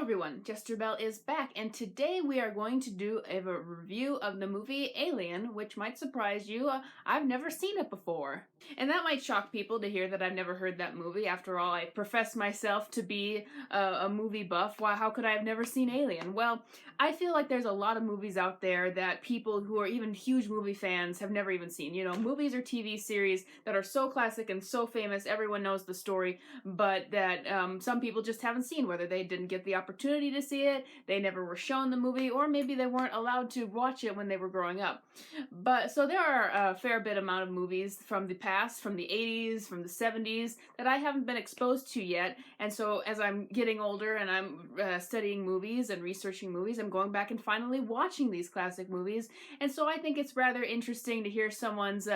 everyone, Jester Bell is back, and today we are going to do a review of the movie Alien, which might surprise you. I've never seen it before. And that might shock people to hear that I've never heard that movie. After all, I profess myself to be a movie buff. Why, how could I have never seen Alien? Well, I feel like there's a lot of movies out there that people who are even huge movie fans have never even seen. You know, movies or TV series that are so classic and so famous, everyone knows the story, but that some people just haven't seen, whether they didn't get the opportunity to see it, they never were shown the movie, or maybe they weren't allowed to watch it when they were growing up. But so there are a fair bit amount of movies from the past, from the 80s, from the 70s, that I haven't been exposed to yet, and so as I'm getting older and I'm studying movies and researching movies, I'm going back and finally watching these classic movies, and so I think it's rather interesting to hear someone's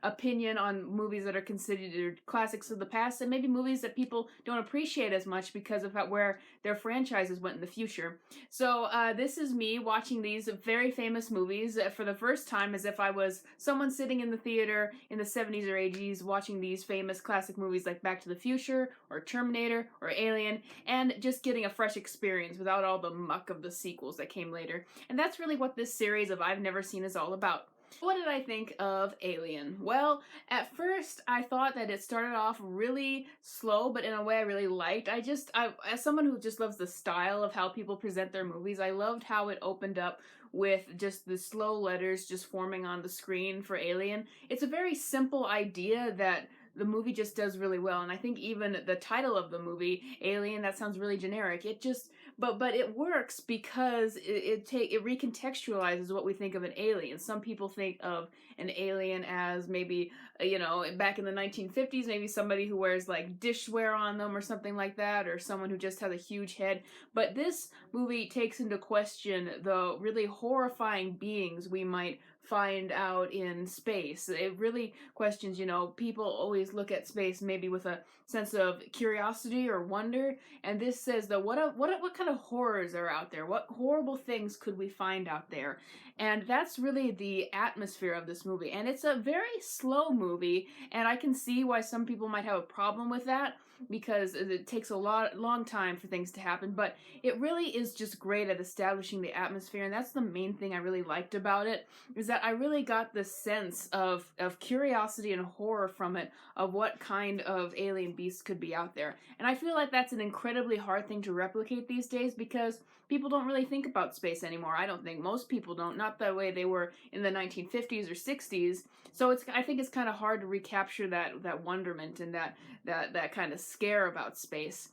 opinion on movies that are considered classics of the past, and maybe movies that people don't appreciate as much because of where their franchises went in the future. So this is me watching these very famous movies for the first time, as if I was someone sitting in the theater in the 70s or 80s watching these famous classic movies like Back to the Future or Terminator or Alien, and just getting a fresh experience without all the muck of the sequels that came later. And that's really what this series of I've Never Seen is all about. What did I think of Alien? Well, at first I thought that it started off really slow, but in a way I really liked. As someone who just loves the style of how people present their movies, I loved how it opened up with just the slow letters just forming on the screen for Alien. It's a very simple idea that the movie just does really well, and I think even the title of the movie, Alien, that sounds really generic. It just but it works because it recontextualizes what we think of an alien. Some people think of an alien as maybe back in the 1950s, maybe somebody who wears like dishware on them or something like that, or someone who just has a huge head. But this movie takes into question the really horrifying beings we might find out in space. It really questions, people always look at space maybe with a sense of curiosity or wonder, and this says that what kind of horrors are out there? What horrible things could we find out there? And that's really the atmosphere of this movie. And it's a very slow movie, and I can see why some people might have a problem with that, because it takes a long time for things to happen, but it really is just great at establishing the atmosphere, and that's the main thing I really liked about it, is that I really got the sense of curiosity and horror from it, of what kind of alien beasts could be out there. And I feel like that's an incredibly hard thing to replicate these days, because people don't really think about space anymore. I don't think most people don't, not the way they were in the 1950s or 60s. So I think it's kind of hard to recapture that wonderment and that kind of scare about space.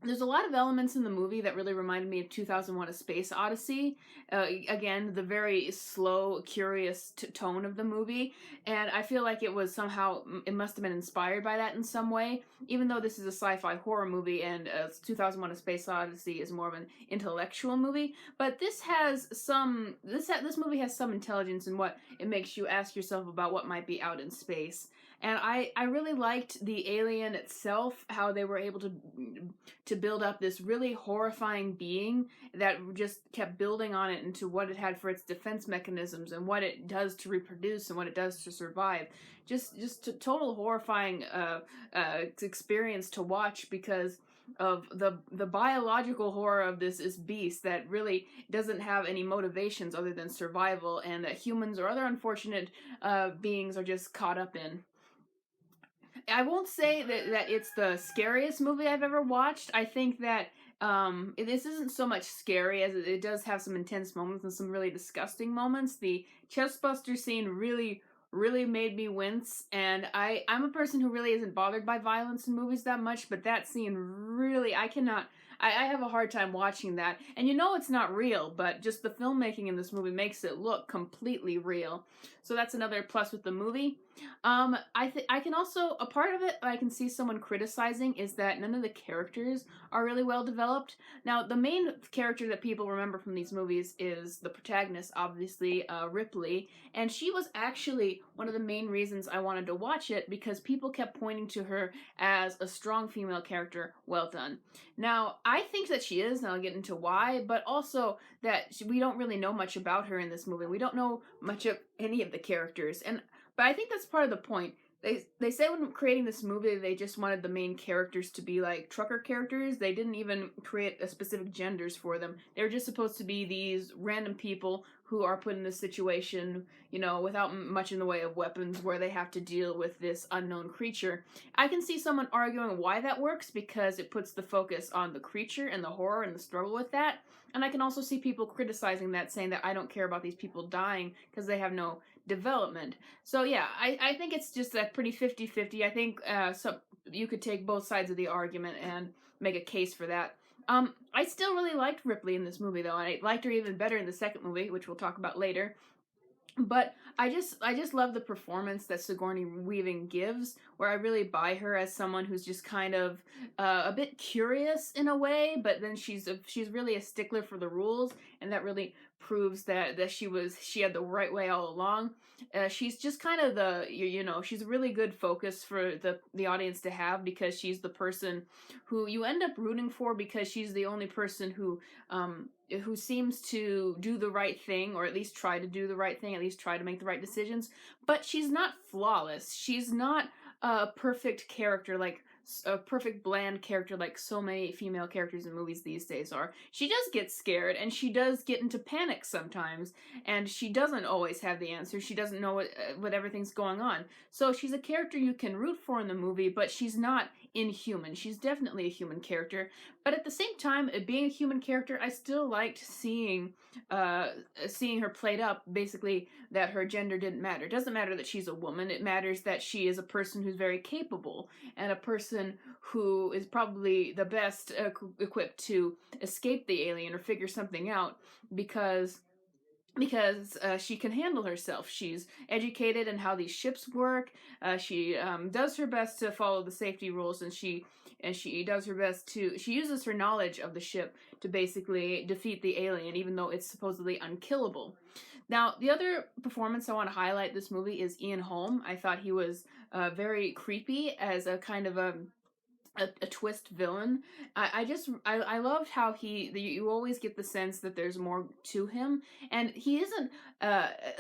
There's a lot of elements in the movie that really reminded me of 2001: A Space Odyssey. Again, the very slow, curious tone of the movie, and I feel like it must have been inspired by that in some way, even though this is a sci-fi horror movie and 2001: A Space Odyssey is more of an intellectual movie. But this movie has some intelligence in what it makes you ask yourself about what might be out in space. And I really liked the alien itself, how they were able to build up this really horrifying being that just kept building on it into what it had for its defense mechanisms and what it does to reproduce and what it does to survive. Just a total horrifying experience to watch, because of the biological horror of this beast that really doesn't have any motivations other than survival, and that humans or other unfortunate beings are just caught up in. I won't say that it's the scariest movie I've ever watched. I think that this isn't so much scary as it does have some intense moments and some really disgusting moments. The chestbuster scene really made me wince, and I'm a person who really isn't bothered by violence in movies that much, but that scene really, I have a hard time watching that. And it's not real, but just the filmmaking in this movie makes it look completely real. So that's another plus with the movie. I can also, a part of it I can see someone criticizing is that none of the characters are really well developed. Now, the main character that people remember from these movies is the protagonist, obviously, Ripley, and she was actually one of the main reasons I wanted to watch it, because people kept pointing to her as a strong female character. Well done. Now, I think that she is, and I'll get into why, but also that we don't really know much about her in this movie. We don't know much of any of the characters, but I think that's part of the point. they say when creating this movie they just wanted the main characters to be like trucker characters. They didn't even create a specific genders for them. They were just supposed to be these random people who are put in this situation, you know, without much in the way of weapons, where they have to deal with this unknown creature. I can see someone arguing why that works, because it puts the focus on the creature and the horror and the struggle with that. And I can also see people criticizing that, saying that I don't care about these people dying because they have no development. So yeah, I think it's just a pretty 50-50. I think so you could take both sides of the argument and make a case for that. I still really liked Ripley in this movie, though, and I liked her even better in the second movie, which we'll talk about later. But I just love the performance that Sigourney Weaving gives, where I really buy her as someone who's just kind of a bit curious in a way, but then she's really a stickler for the rules, and that really proves that she had the right way all along. She's just kind of you know, she's a really good focus for the audience to have, because she's the person who you end up rooting for, because she's the only person who seems to do the right thing, or at least try to do the right thing, at least try to make the right decisions. But she's not flawless. She's not a perfect character, like a perfect bland character like so many female characters in movies these days are. She does get scared, and she does get into panic sometimes, and she doesn't always have the answer. She doesn't know what everything's going on. So she's a character you can root for in the movie, but she's not inhuman. She's definitely a human character, but at the same time, being a human character, I still liked seeing her played up, basically that her gender didn't matter. It doesn't matter that she's a woman. It matters that she is a person who's very capable, and a person who is probably the best equipped to escape the alien or figure something out, because she can handle herself. She's educated in how these ships work. She does her best to follow the safety rules, and she does her best to. She uses her knowledge of the ship to basically defeat the alien, even though it's supposedly unkillable. Now, the other performance I want to highlight this movie is Ian Holm. I thought he was very creepy as a kind of a twist villain. I loved how you always get the sense that there's more to him, and he isn't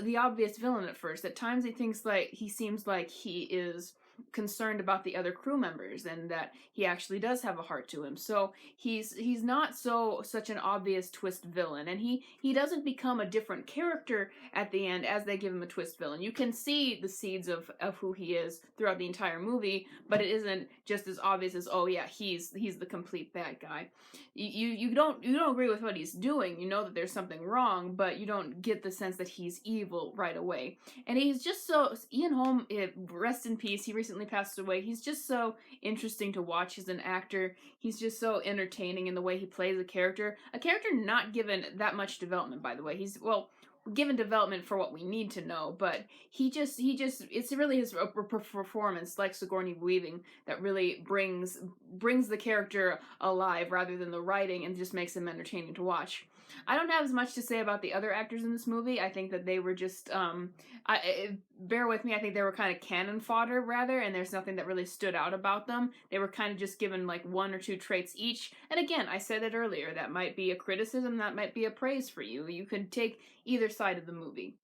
the obvious villain at first. At times he seems like he is concerned about the other crew members, and that he actually does have a heart to him. So he's not such an obvious twist villain, and he doesn't become a different character at the end as they give him a twist villain. You can see the seeds of who he is throughout the entire movie, but it isn't just as obvious as, oh yeah, he's the complete bad guy. You don't agree with what he's doing. You know that there's something wrong, but you don't get the sense that he's evil right away. And he's just so Ian Holm, rest in peace. He recently passed away. He's just so interesting to watch as an actor. He's just so entertaining in the way he plays a character. A character not given that much development, by the way. He's given development for what we need to know, but he just it's really his performance, like Sigourney Weaving, that really brings the character alive rather than the writing, and just makes him entertaining to watch. I don't have as much to say about the other actors in this movie. I think that they were just bear with me, I think they were kind of cannon fodder rather, and there's nothing that really stood out about them. They were kind of just given like one or two traits each. And again, I said it earlier, that might be a criticism, that might be a praise for you. You could take either side of the movie.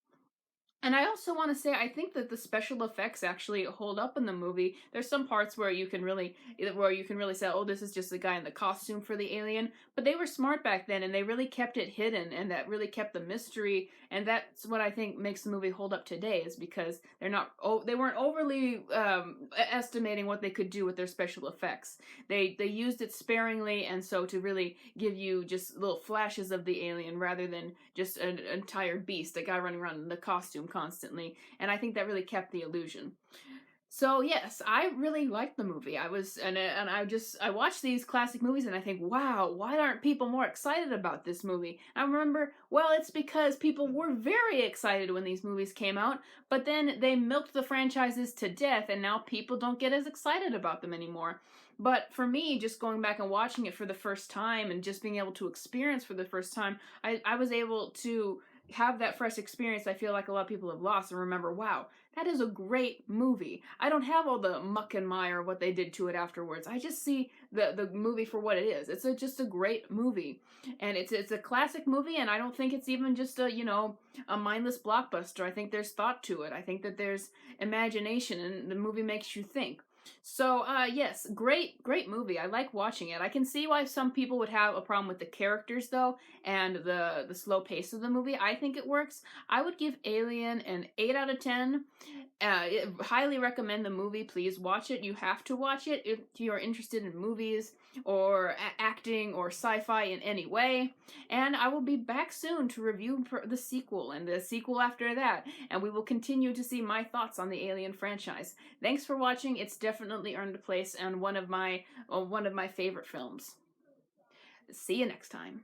And I also want to say, I think that the special effects actually hold up in the movie. There's some parts where you can really say, oh, this is just the guy in the costume for the alien. But they were smart back then, and they really kept it hidden, and that really kept the mystery. And that's what I think makes the movie hold up today, is because they weren't overly estimating what they could do with their special effects. They used it sparingly, and so to really give you just little flashes of the alien rather than just an entire beast, a guy running around in the costume constantly, and I think that really kept the illusion. So yes, I really liked the movie. I watch these classic movies and I think, wow, why aren't people more excited about this movie? I remember, well, it's because people were very excited when these movies came out, but then they milked the franchises to death, and now people don't get as excited about them anymore. But for me, just going back and watching it for the first time, and just being able to experience for the first time, I was able to have that fresh experience I feel like a lot of people have lost and remember, wow, that is a great movie. I don't have all the muck and mire of what they did to it afterwards. I just see the movie for what it is. It's just a great movie. And it's a classic movie, and I don't think it's even just a, a mindless blockbuster. I think there's thought to it. I think that there's imagination, and the movie makes you think. So, yes, great movie. I like watching it. I can see why some people would have a problem with the characters, though, and the slow pace of the movie. I think it works. I would give Alien an 8 out of 10. Highly recommend the movie. Please watch it. You have to watch it if you are interested in movies or acting or sci-fi in any way. And I will be back soon to review the sequel and the sequel after that. And we will continue to see my thoughts on the Alien franchise. Thanks for watching. It's definitely earned a place and one of my favorite films. See you next time.